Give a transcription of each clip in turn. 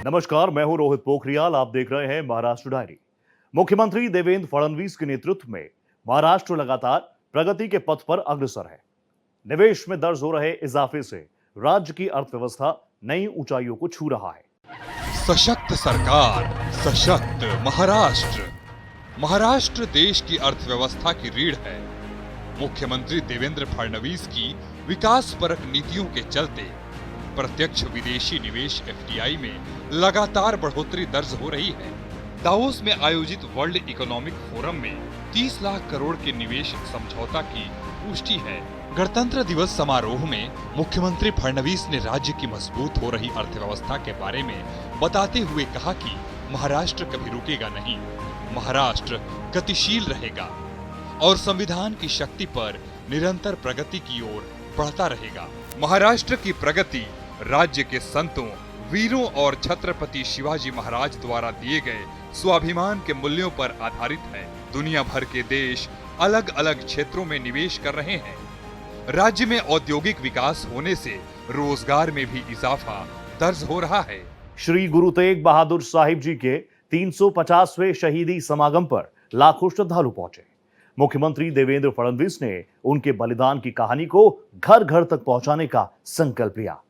नमस्कार, मैं हूं रोहित पोखरियाल। आप देख रहे हैं महाराष्ट्र डायरी। मुख्यमंत्री देवेंद्र फडणवीस के नेतृत्व में महाराष्ट्र लगातार प्रगति के पथ पर अग्रसर है। निवेश में दर्ज हो रहे इजाफे से राज्य की अर्थव्यवस्था नई ऊंचाइयों को छू रहा है। सशक्त सरकार, सशक्त महाराष्ट्र। महाराष्ट्र देश की अर्थव्यवस्था की रीढ़ है। मुख्यमंत्री देवेंद्र फडणवीस की विकासपरक नीतियों के चलते प्रत्यक्ष विदेशी निवेश एफडीआई में लगातार बढ़ोतरी दर्ज हो रही है। दावोस में आयोजित वर्ल्ड इकोनॉमिक फोरम में 30 लाख करोड़ के निवेश समझौता की पुष्टि है। गणतंत्र दिवस समारोह में मुख्यमंत्री फडणवीस ने राज्य की मजबूत हो रही अर्थव्यवस्था के बारे में बताते हुए कहा कि महाराष्ट्र कभी रुकेगा नहीं, महाराष्ट्र गतिशील रहेगा और संविधान की शक्ति पर निरंतर प्रगति की ओर बढ़ता रहेगा। महाराष्ट्र की प्रगति राज्य के संतों, वीरों और छत्रपति शिवाजी महाराज द्वारा दिए गए स्वाभिमान के मूल्यों पर आधारित है। दुनिया भर के देश अलग अलग क्षेत्रों में निवेश कर रहे हैं। राज्य में औद्योगिक विकास होने से रोजगार में भी इजाफा दर्ज हो रहा है। श्री गुरु तेग बहादुर साहिब जी के 350वें शहीदी समागम पर लाखों श्रद्धालु पहुंचे। मुख्यमंत्री देवेंद्र फडणवीस ने उनके बलिदान की कहानी को घर घर तक पहुंचाने का संकल्प लिया।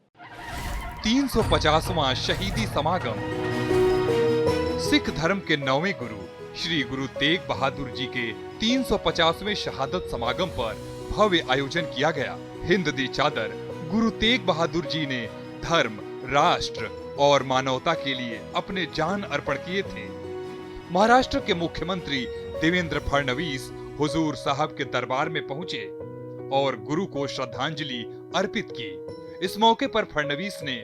350वां शहीदी समागम। सिख धर्म के 9वें गुरु श्री गुरु तेग बहादुर जी के 350वें शहादत समागम पर भव्य आयोजन किया गया। हिंद दी चादर गुरु तेग बहादुर जी ने धर्म, राष्ट्र और मानवता के लिए अपने जान अर्पण किए थे। महाराष्ट्र के मुख्यमंत्री देवेंद्र फडणवीस हुजूर साहब के दरबार में पहुंचे और गुरु को श्रद्धांजलि अर्पित की। इस मौके पर फडणवीस ने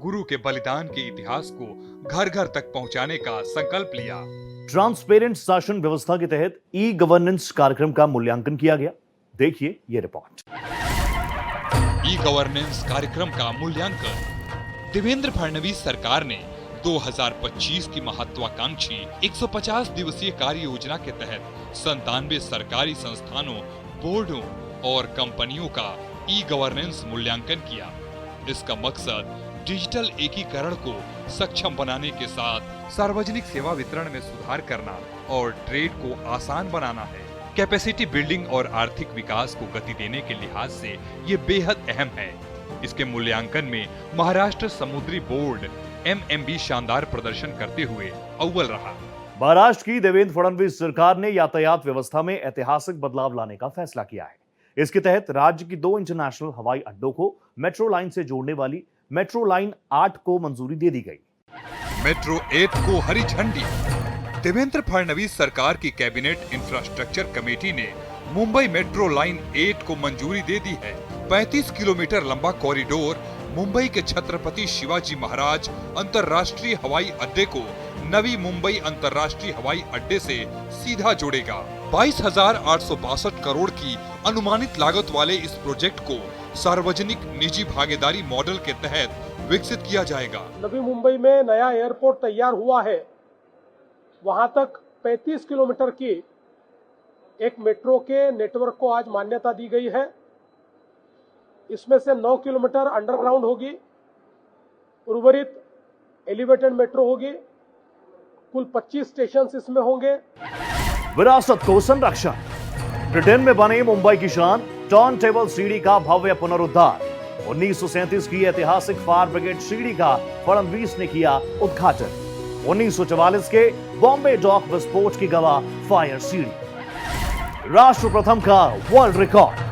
गुरु के बलिदान के इतिहास को घर घर तक पहुंचाने का संकल्प लिया। ट्रांसपेरेंट शासन व्यवस्था के तहत ई गवर्नेंस कार्यक्रम का मूल्यांकन किया गया। देखिए ये रिपोर्ट। ई गवर्नेंस कार्यक्रम का मूल्यांकन। देवेंद्र फडणवीस सरकार ने 2025 की महत्वाकांक्षी 150 दिवसीय कार्य योजना के तहत 97 सरकारी संस्थानों, बोर्डों और कंपनियों का ई गवर्नेंस मूल्यांकन किया। इसका मकसद डिजिटल एकीकरण को सक्षम बनाने के साथ सार्वजनिक सेवा वितरण में सुधार करना और ट्रेड को आसान बनाना है। कैपेसिटी बिल्डिंग और आर्थिक विकास को गति देने के लिहाज से ये बेहद अहम है। इसके मूल्यांकन में महाराष्ट्र समुद्री बोर्ड MMB शानदार प्रदर्शन करते हुए अव्वल रहा। महाराष्ट्र की देवेंद्र फडणवीस सरकार ने यातायात व्यवस्था में ऐतिहासिक बदलाव लाने का फैसला किया है। इसके तहत राज्य की 2 इंटरनेशनल हवाई अड्डों को मेट्रो लाइन से जोड़ने वाली मेट्रो लाइन 8 को मंजूरी दे दी गई। मेट्रो 8 को हरी झंडी। देवेंद्र फडणवीस सरकार की कैबिनेट इंफ्रास्ट्रक्चर कमेटी ने मुंबई मेट्रो लाइन 8 को मंजूरी दे दी है। 35 किलोमीटर लंबा कॉरिडोर मुंबई के छत्रपति शिवाजी महाराज अंतर्राष्ट्रीय हवाई अड्डे को नवी मुंबई अंतर्राष्ट्रीय हवाई अड्डे से सीधा जोड़ेगा। 22,862 करोड़ की अनुमानित लागत वाले इस प्रोजेक्ट को सार्वजनिक निजी भागीदारी मॉडल के तहत विकसित किया जाएगा। नवी मुंबई में नया एयरपोर्ट तैयार हुआ है। वहां तक 35 किलोमीटर की एक मेट्रो के नेटवर्क को आज मान्यता दी गई है। इसमें से 9 किलोमीटर अंडरग्राउंड होगी, उर्वरित एलिवेटेड मेट्रो होगी। कुल 25 स्टेशन इसमें होंगे। विरासत को संरक्षण। ब्रिटेन में बने मुंबई की शान टर्न टेबल सीढ़ी का भव्य पुनरुद्धार। 1937 की ऐतिहासिक फायर ब्रिगेड सीढ़ी का फडणवीस ने किया उद्घाटन। 1944 के बॉम्बे डॉक विस्फोट की गवाह फायर सीढ़ी। राष्ट्र प्रथम का वर्ल्ड रिकॉर्ड।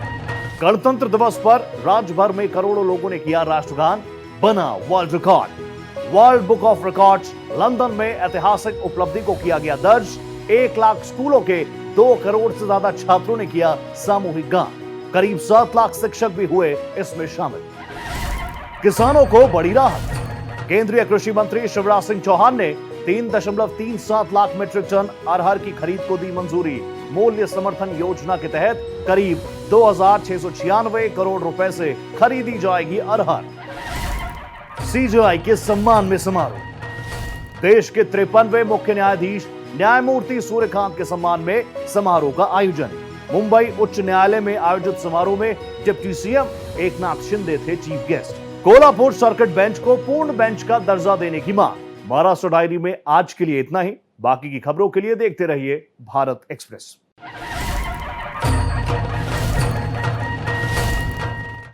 गणतंत्र दिवस पर राज्य भर में करोड़ों लोगों ने किया राष्ट्रगान, बना world record. World book of records London में ऐतिहासिक उपलब्धि को किया गया दर्ज। 1 लाख स्कूलों के 2 करोड़ से ज्यादा छात्रों ने किया सामूहिक गान। करीब 7 लाख शिक्षक भी हुए इसमें शामिल। किसानों को बड़ी राहत। केंद्रीय कृषि मंत्री शिवराज सिंह चौहान ने 3.37 लाख मीट्रिक टन अरहर की खरीद को दी मंजूरी। मूल्य समर्थन योजना के तहत करीब 2,696 करोड़ रुपए से खरीदी जाएगी अरहर। CJI के सम्मान में समारोह। देश के 53वें मुख्य न्यायाधीश न्यायमूर्ति सूर्यकांत के सम्मान में समारोह का आयोजन। मुंबई उच्च न्यायालय में आयोजित समारोह में डिप्टी सीएम एकनाथ शिंदे थे chief guest. Kolhapur circuit bench को पूर्ण बेंच का दर्जा देने की मांग। महाराष्ट्र डायरी में आज के लिए इतना ही। बाकी की खबरों के लिए देखते रहिए भारत एक्सप्रेस।